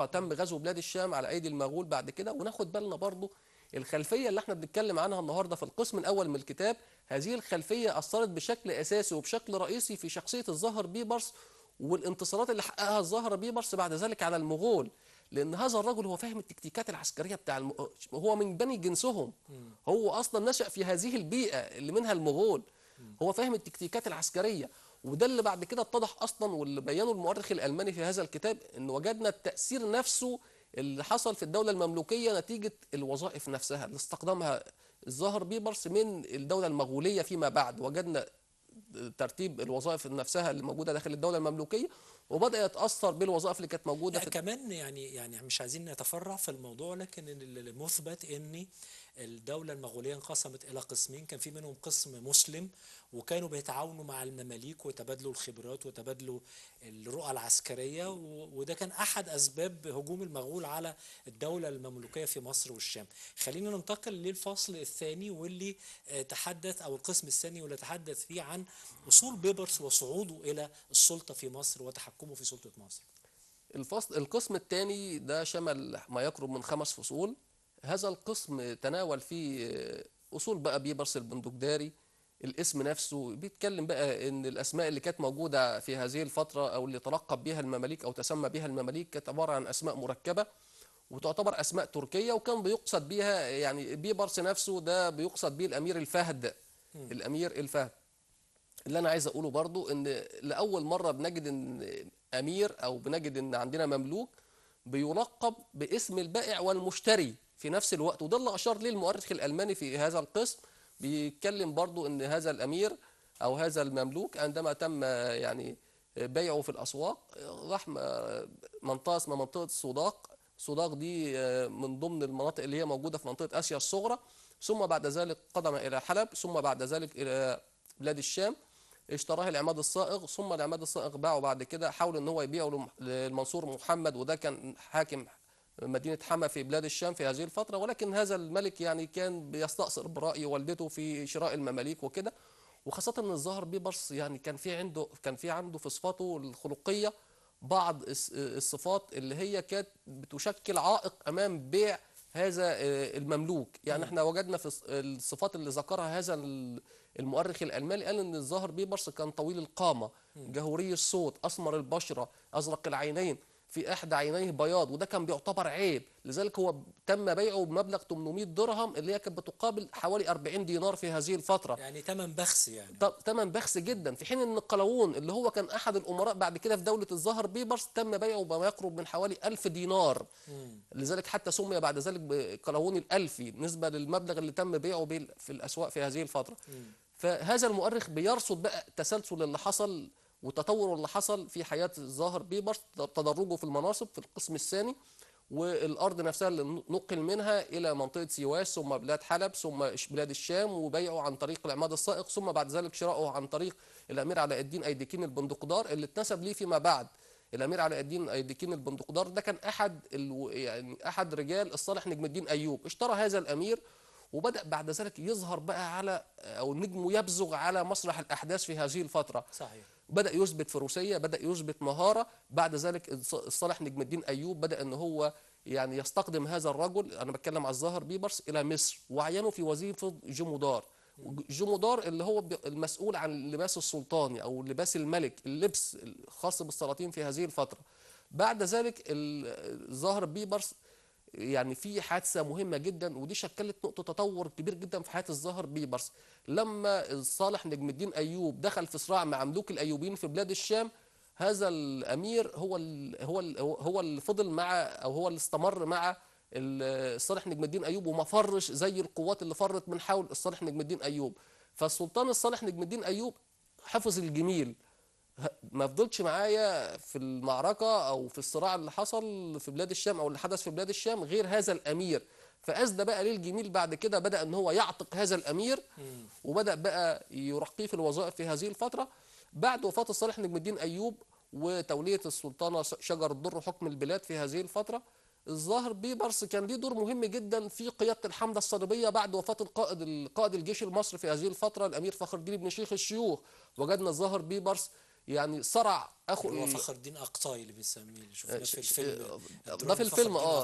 تم غزو بلاد الشام على ايدي المغول بعد كده. وناخد بالنا برضو الخلفيه اللي احنا بنتكلم عنها النهارده في القسم الاول من الكتاب، هذه الخلفيه اثرت بشكل اساسي وبشكل رئيسي في شخصيه الزهر بيبرس والانتصارات اللي حققها الزهر بيبرس بعد ذلك على المغول. لان هذا الرجل هو فاهم التكتيكات العسكريه بتاع هو من بني جنسهم، هو اصلا نشأ في هذه البيئه اللي منها المغول، هو فاهم التكتيكات العسكريه. وده اللي بعد كده اتضح اصلا واللي بينه المؤرخ الالماني في هذا الكتاب، ان وجدنا التاثير نفسه اللي حصل في الدوله المملوكيه نتيجه الوظائف نفسها اللي استخدمها الزهر بيبرس من الدوله المغوليه فيما بعد. وجدنا ترتيب الوظائف نفسها اللي موجوده داخل الدوله المملوكيه، وبدا يتاثر بالوظائف اللي كانت موجوده لا في كمان يعني مش عايزين نتفرع في الموضوع، لكن المثبت ان الدولة المغولية انقسمت إلى قسمين، كان في منهم قسم مسلم وكانوا بيتعاونوا مع المماليك وتبادلوا الخبرات وتبادلوا الرؤى العسكرية، وده كان أحد أسباب هجوم المغول على الدولة المملوكية في مصر والشام. خلينا ننتقل للفصل الثاني واللي تحدث، أو القسم الثاني واللي تحدث فيه عن وصول بيبرس وصعوده إلى السلطة في مصر وتحكمه في سلطة مصر. القسم الثاني ده شمل ما يقرب من 5 فصول. هذا القسم تناول فيه اصول بقى بيبرس البندقداري. الاسم نفسه بيتكلم بقى ان الاسماء اللي كانت موجوده في هذه الفتره او اللي تلقب بها المماليك او تسمى بها المماليك كانت عباره عن اسماء مركبه وتعتبر اسماء تركيه، وكان بيقصد بيها يعني بيبرس نفسه ده بيقصد بيه الامير الفهد. الامير الفهد. اللي انا عايز اقوله برضو ان لاول مره بنجد ان امير او بنجد ان عندنا مملوك بيلقب باسم البائع والمشتري في نفس الوقت. وده اللي اشار ليه المؤرخ الالماني في هذا القسم، بيتكلم برضو ان هذا الامير او هذا المملوك عندما تم يعني بيعه في الاسواق راح منطقه اسمها منطقه صداق. صداق دي من ضمن المناطق اللي هي موجوده في منطقه اسيا الصغرى. ثم بعد ذلك قدم الى حلب، ثم بعد ذلك الى بلاد الشام. اشتراه العماد الصائغ، ثم العماد الصائغ باعه بعد كده، حاول ان هو يبيعه للمنصور محمد، وده كان حاكم مدينة حما في بلاد الشام في هذه الفترة. ولكن هذا الملك يعني كان بيستأثر برأي والدته في شراء المماليك وكده. وخاصة ان الظاهر بيبرس يعني كان في عنده في صفاته الخلقية بعض الصفات اللي هي كانت بتشكل عائق امام بيع هذا المملوك. يعني احنا وجدنا في الصفات اللي ذكرها هذا المؤرخ الالماني، قال ان الظاهر بيبرس كان طويل القامه، جهوري الصوت، اسمر البشره، ازرق العينين، في احدى عينيه بياض، وده كان بيعتبر عيب. لذلك هو تم بيعه بمبلغ 800 درهم اللي هي كانت بتقابل حوالي 40 دينار في هذه الفتره. يعني تمن بخس يعني. تمن بخس جدا. في حين ان قلاوون اللي هو كان احد الامراء بعد كده في دوله الظاهر بيبرس تم بيعه بما يقرب من حوالي 1000 دينار. لذلك حتى سمي بعد ذلك بقلاوون الألفي نسبة للمبلغ اللي تم بيعه به في الأسواق في هذه الفترة. فهذا المؤرخ بيرصد بقى التسلسل اللي حصل والتطور اللي حصل في حياة الظاهر بيبرس، تدرجه في المناصب في القسم الثاني، والأرض نفسها اللي نقل منها إلى منطقة سيواس، ثم بلاد حلب، ثم بلاد الشام، وبيعه عن طريق العماد الصائغ، ثم بعد ذلك شراؤه عن طريق الأمير علاء الدين أيديكين البندقدار اللي اتنسب ليه فيما بعد. الامير علاء الدين ايديكين البندقدار ده كان يعني احد رجال الصالح نجم الدين ايوب. اشترى هذا الامير وبدا بعد ذلك يظهر بقى على او نجمه يبزغ على مسرح الاحداث في هذه الفتره. صحيح. بدا يثبت فروسيه، بدا يثبت مهاره. بعد ذلك الصالح نجم الدين ايوب بدا ان هو يعني يستقدم هذا الرجل، انا بتكلم على الظاهر بيبرس، الى مصر وعينه في وظيفه جمودار. جمودار اللي هو المسؤول عن اللباس السلطاني او لباس الملك، اللبس الخاص بالسلاطين في هذه الفتره. بعد ذلك الظاهر بيبرس يعني في حادثه مهمه جدا، ودي شكلت نقطه تطور كبير جدا في حياه الظاهر بيبرس. لما الصالح نجم الدين ايوب دخل في صراع مع ملوك الايوبيين في بلاد الشام، هذا الامير هو اللي فضل مع او هو اللي استمر مع الصالح نجم الدين ايوب، وما فرش زي القوات اللي فرت من حول الصالح نجم الدين ايوب. فالسلطان الصالح نجم الدين ايوب حفظ الجميل، ما فضلش معايا في المعركة أو في الصراع اللي حصل في بلاد الشام أو اللي حدث في بلاد الشام غير هذا الأمير. فأسدى بقى ليه الجميل بعد كده، بدأ أن هو يعتق هذا الأمير وبدأ بقى يرقيه في الوظائف في هذه الفترة. بعد وفاة الصالح نجم الدين أيوب وتولية السلطانة شجر الدر حكم البلاد في هذه الفترة، الظاهر بيبرس كان ليه دور مهم جدا في قيادة الحملة الصليبية بعد وفاة القائد الجيش المصري في هذه الفترة الأمير فخر الدين بن شيخ الشيوخ. وجدنا الظاهر بيبرس يعني صرع اخو اللي هو فخر الدين أقطاي اللي بنسميه اللي شفناه في ش- ش- الفيلم ده الدرامي في فخر الفيلم الدين